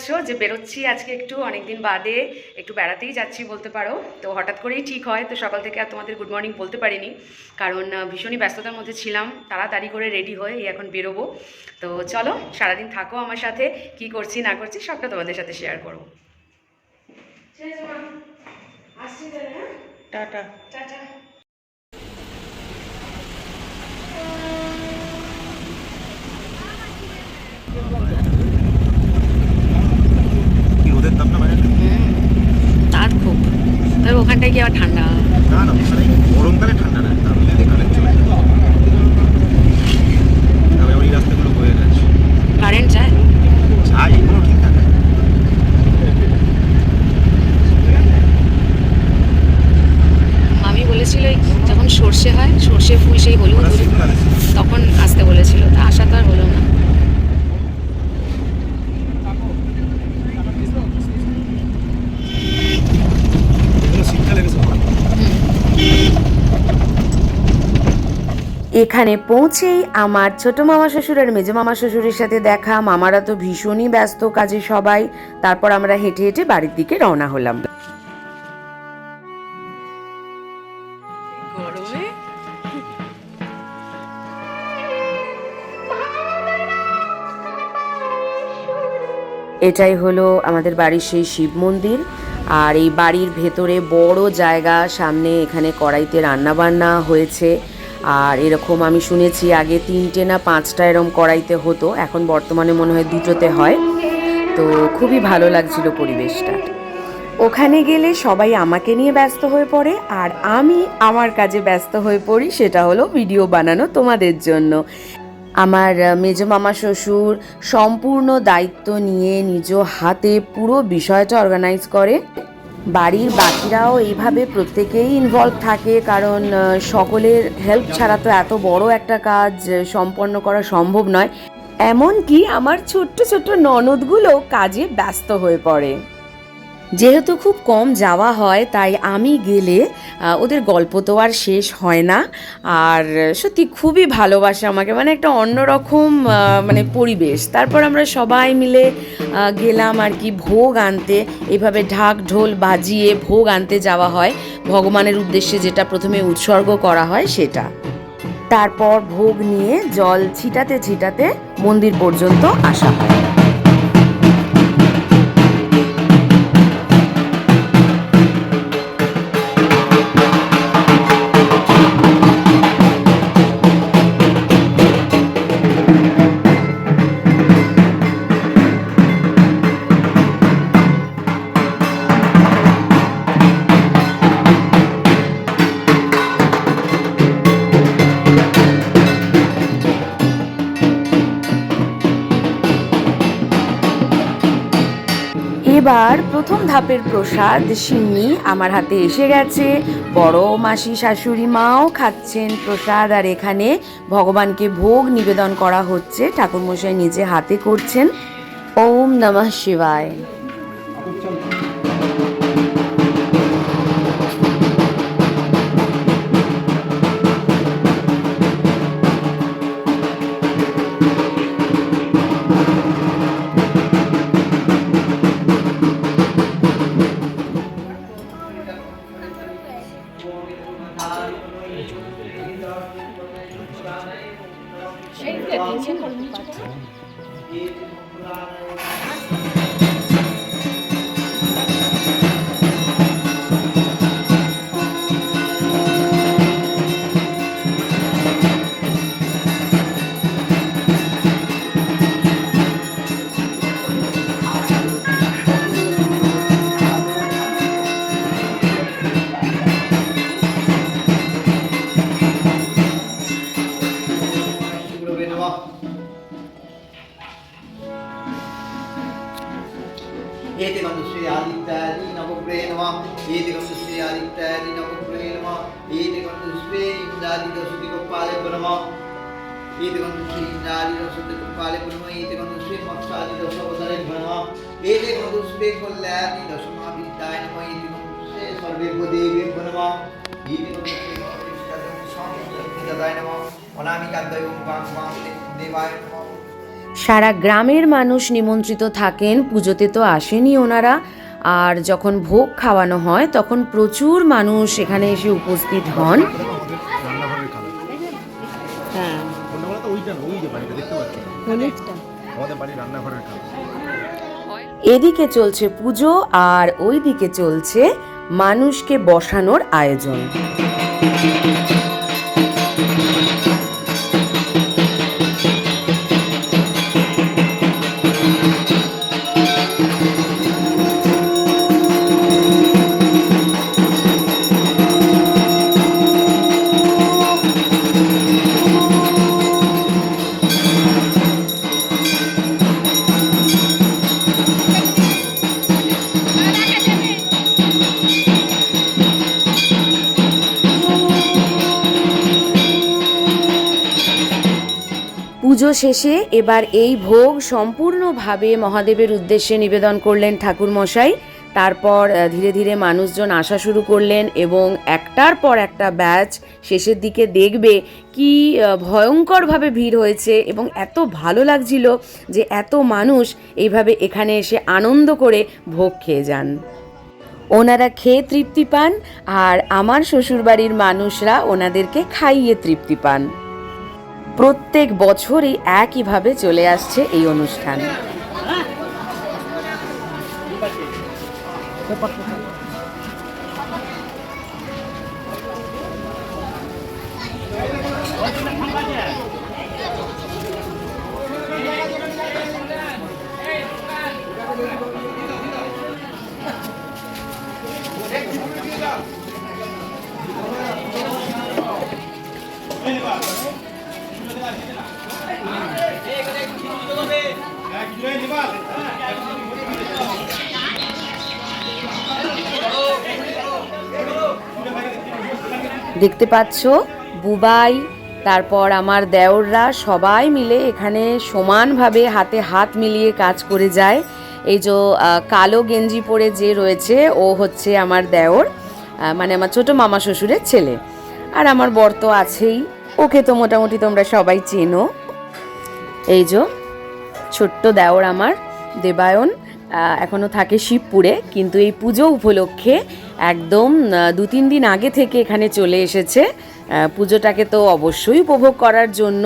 পাচ্ছ যে বেরোচ্ছি আজকে একটু অনেকদিন বাদে, একটু বেড়াতেই যাচ্ছি বলতে পারো। তো হঠাৎ করেই ঠিক হয়, তো সকাল থেকে আর তোমাদের গুড মর্নিং বলতে পারিনি, কারণ ভীষণই ব্যস্ততার মধ্যে ছিলাম। তাড়াতাড়ি করে রেডি হয়ে এই এখন বেরোবো। তো চলো সারাদিন থাকো আমার সাথে, কি করছি না করছি সবটা তোমাদের সাথে শেয়ার করবো। Tata tata. তার খুব, তবে ওখানটায় কি আবার ঠান্ডা? না না, গরমকালে ঠান্ডা না, তাহলে কারেন্ট চলে যায়। তবে ওই রাস্তাগুলো হয়ে গেছে, কারেন্ট যায় যাই এগুলো ঠিক থাকে। মামি বলেছিল যখন সর্ষে হয়, সর্ষে ফুল সেই হলুদ ওরা হলুদ, শীতকালে তখন আসতে বলেছিল, তা আসা তো আর হলো না। এগুলো শীতকালে বেশি ভালো। এখানে পৌঁছেই আমার ছোট মামা শ্বশুর আর মেজো মামা শ্বশুরের সাথে দেখা। মামারা তো ভীষণই ব্যস্ত কাজে সবাই। তারপর আমরা হেঁটে হেঁটে বাড়ির দিকে রওনা হলাম। গরমে এটাই হলো আমাদের বাড়ির সেই শিব মন্দির। আর এই বাড়ির ভেতরে বড় জায়গা, সামনে এখানে কড়াইতে রান্না বান্না হয়েছে। আর এরকম আমি শুনেছি আগে 3টে না 5টা এরকম কড়াইতে হতো, এখন বর্তমানে মনে হয় 2টোতে হয়। তো খুবই ভালো লাগছিল পরিবেশটা। ওখানে গেলে সবাই আমাকে নিয়ে ব্যস্ত হয়ে পড়ে, আর আমি আমার কাজে ব্যস্ত হয়ে পড়ি, সেটা হলো ভিডিও বানানো তোমাদের জন্য। আমার মেজো মামা শ্বশুর সম্পূর্ণ দায়িত্ব নিয়ে নিজ হাতে পুরো বিষয়টা অর্গানাইজ করে। বাড়ির বাকিরাও এইভাবে প্রত্যেকেই ইনভলভ থাকে, কারণ সকলের হেল্প ছাড়া তো এত বড় একটা কাজ সম্পন্ন করা সম্ভব নয়। এমনকি আমার ছোট্ট ছোট্ট ননদগুলো কাজে ব্যস্ত হয়ে পড়ে। যেহেতু খুব কম যাওয়া হয়, তাই আমি গেলে ওদের গল্প তো আর শেষ হয় না। আর সত্যি খুবই ভালোবাসে আমাকে, মানে একটা অন্যরকম মানে পরিবেশ। তারপর আমরা সবাই মিলে গেলাম আর কি ভোগ আনতে। এইভাবে ঢাক ঢোল বাজিয়ে ভোগ আনতে যাওয়া হয়, ভগবানের উদ্দেশ্যে যেটা প্রথমে উৎসর্গ করা হয় সেটা। তারপর ভোগ নিয়ে জল ছিটাতে ছিটাতে মন্দির পর্যন্ত আসা হয়। এবার প্রথম ধাপের প্রসাদ সিন্নি আমার হাতে এসে গেছে। বড় মাসি শাশুড়ি মাও খাচ্ছেন প্রসাদ, আর এখানে ভগবানকে ভোগ নিবেদন করা হচ্ছে, ঠাকুরমশাই নিজে হাতে করছেন। ওম নমঃ শিবায়। एते गन्धुश्री आदित्यादि नवग्रहे नमः एते गन्धुश्री आदित्यादि नवग्रहे नमः एते गन्धुश्री इंद्रादि दशदिक्पाले नमः एते गन्धुश्री इंद्रादि दशदिक्पाले नमः एते गन्धुश्री मत्स्यादि दशावतारे नमः एते गन्धुश्री कल्याणि दशमहाविद्याय नमः एते गन्धुश्री सर्वेदेवे नमः एते गन्धुश्री सर्वेष्टादि नमः अनामिकाद्वयं वां देवाय नमः সারা গ্রামের মানুষ নিমন্ত্রিত থাকেন, পুজোতে তো আসেনি ওনারা। আর যখন ভোগ খাওয়ানো হয় তখন প্রচুর মানুষ এখানে এসে উপস্থিত হন। আমাদের রান্নাঘরের কালার। হ্যাঁ, অন্যগুলো তো ওইটা না, ওই যে বাড়িটা দেখতে পাচ্ছি আমাদের বাড়ির রান্নাঘরের কালার। এদিকে চলছে পুজো আর ওইদিকে চলছে মানুষকে বসানোর আয়োজন। পুজো শেষে এবার এই ভোগ সম্পূর্ণভাবে মহাদেবের উদ্দেশ্যে নিবেদন করলেন ঠাকুরমশাই। তারপর ধীরে ধীরে মানুষজন আসা শুরু করলেন এবং একটার পর একটা ব্যাচ শেষের দিকে দেখবে কি ভয়ঙ্করভাবে ভিড় হয়েছে এবং এত ভালো লাগছিল যে এত মানুষ এইভাবে এখানে এসে আনন্দ করে ভোগ খেয়ে যান। ওনারা খেয়ে তৃপ্তি পান আর আমার শ্বশুরবাড়ির মানুষরা ওনাদেরকে খাইয়ে তৃপ্তি পান। প্রত্যেক বছরই একইভাবে চলে আসছে এই অনুষ্ঠান। দেখতে পাচ্ছ বুবাই, তারপর আমার দেওররা সবাই মিলে এখানে সমানভাবে হাতে হাত মিলিয়ে কাজ করে যায়। এই যে কালো গেঞ্জি পরে যে রয়েছে ও হচ্ছে আমার দেওর, মানে আমার ছোট মামা শ্বশুরের ছেলে। আর আমার বর তো আছেই, ওকে তো মোটামুটি তোমরা সবাই চেনো। এই যে ছোট্ট দেওর আমার দেবায়ন এখনও থাকে শিবপুরে, কিন্তু এই পুজো উপলক্ষে একদম 2-3 দিন আগে থেকে এখানে চলে এসেছে পুজোটাকে তো অবশ্যই উপভোগ করার জন্য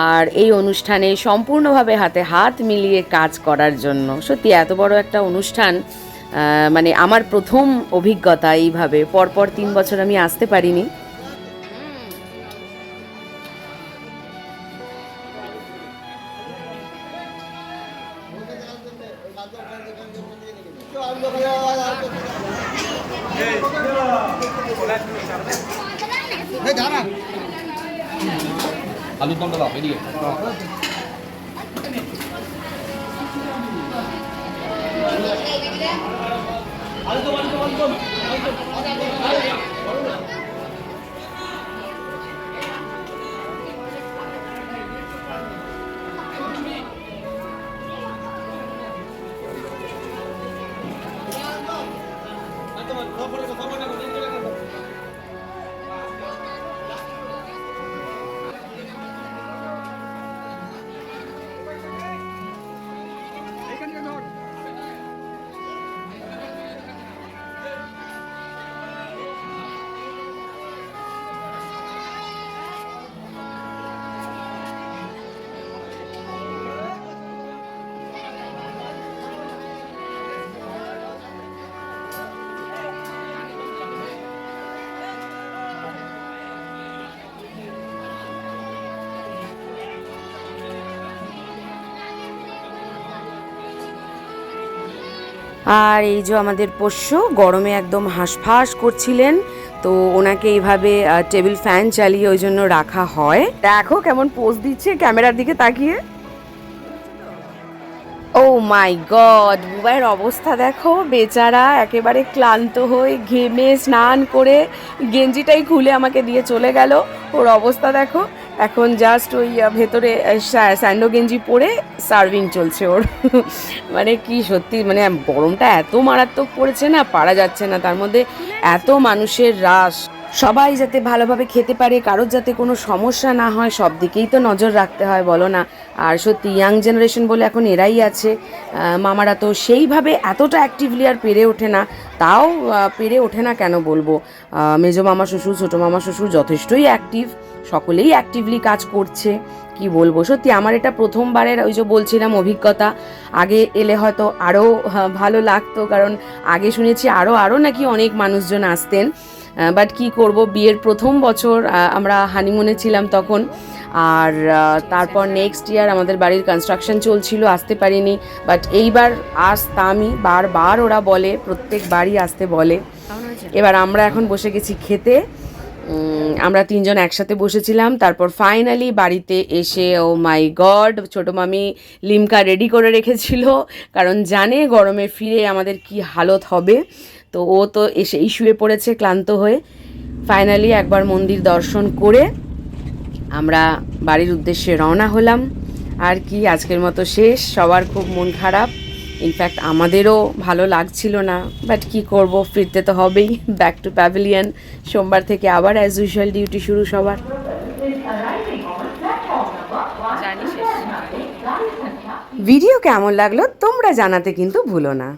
আর এই অনুষ্ঠানে সম্পূর্ণভাবে হাতে হাত মিলিয়ে কাজ করার জন্য। সত্যি এত বড় একটা অনুষ্ঠান মানে আমার প্রথম অভিজ্ঞতা এইভাবে, পরপর 3 বছর আমি আসতে পারিনি। আলুর দমটা দাও এদিকে। আর এই যে আমাদের পোষ্য গরমে একদম হাঁসফাঁস করছিলেন, তো ওনাকে এইভাবে টেবিল ফ্যান চালিয়ে ওই জন্য রাখা হয়। দেখো কেমন পোজ দিচ্ছে ক্যামেরার দিকে তাকিয়ে। ও মাই গড, বুবাইয়ের অবস্থা দেখো, বেচারা একেবারে ক্লান্ত হয়ে ঘেমে স্নান করে গেঞ্জিটাই খুলে আমাকে দিয়ে চলে গেল। ওর অবস্থা দেখো, এখন জাস্ট ওই ভেতরে স্যান্ডো গেঞ্জি পরে সার্ভিং চলছে ওর। মানে কি সত্যি, মানে গরমটা এত মারাত্মক পড়েছে না, পারা যাচ্ছে না, তার মধ্যে এত মানুষের রাশ। সবাই যাতে ভালোভাবে খেতে পারে, কারোর যাতে কোনো সমস্যা না হয়, সব দিকেই তো নজর রাখতে হয় বলো না। আর সত্যি ইয়াং জেনারেশন বলে এখন এরাই আছে, মামারা তো সেইভাবে এতটা অ্যাক্টিভলি আর পেরে ওঠে না, তাও পেরে ওঠে না কেন বলবো, মেজো মামা শ্বশুর ছোটো মামা শ্বশুর যথেষ্টই অ্যাক্টিভ, সকলেই অ্যাক্টিভলি কাজ করছে। কি বলবো, সত্যি আমার এটা প্রথমবারের ওই যে বলছিলাম অভিজ্ঞতা। আগে এলে হয়তো আরও ভালো লাগতো, কারণ আগে শুনেছি আরও নাকি অনেক মানুষজন আসতেন, বাট কি করব, বিয়ের প্রথম বছর আমরা হানিমুনে ছিলাম তখন, আর তারপর নেক্সট ইয়ার আমাদের বাড়ির কনস্ট্রাকশন চলছিল, আসতে পারিনি। বাট এইবার আসতামই, বারবার ওরা বলে, প্রত্যেকবারই আসতে বলে। এবার আমরা এখন বসে গেছি খেতে, আমরা তিনজন একসাথে বসেছিলাম। তারপর ফাইনালি বাড়িতে এসে, ও মাই গড, ছোটো মামি লিমকা রেডি করে রেখেছিল, কারণ জানে গরমে ফিরে আমাদের কি হালত হবে। তো ও তো এসেই শুয়ে পড়েছে ক্লান্ত হয়ে। ফাইনালি একবার মন্দির দর্শন করে আমরা বাড়ির উদ্দেশ্যে রওনা হলাম। আর কি, আজকের মতো শেষ, সবার খুব মন খারাপ, ইনফ্যাক্ট আমাদেরও ভালো লাগছিল না, বাট কি করব, ফিরতে তো হবেই ব্যাক টু প্যাভিলিয়ন। সোমবার থেকে আবার অ্যাজ ইউজুয়াল ডিউটি শুরু সবার। ভিডিও কেমন লাগলো তোমরা জানাতে কিন্তু ভুলো না।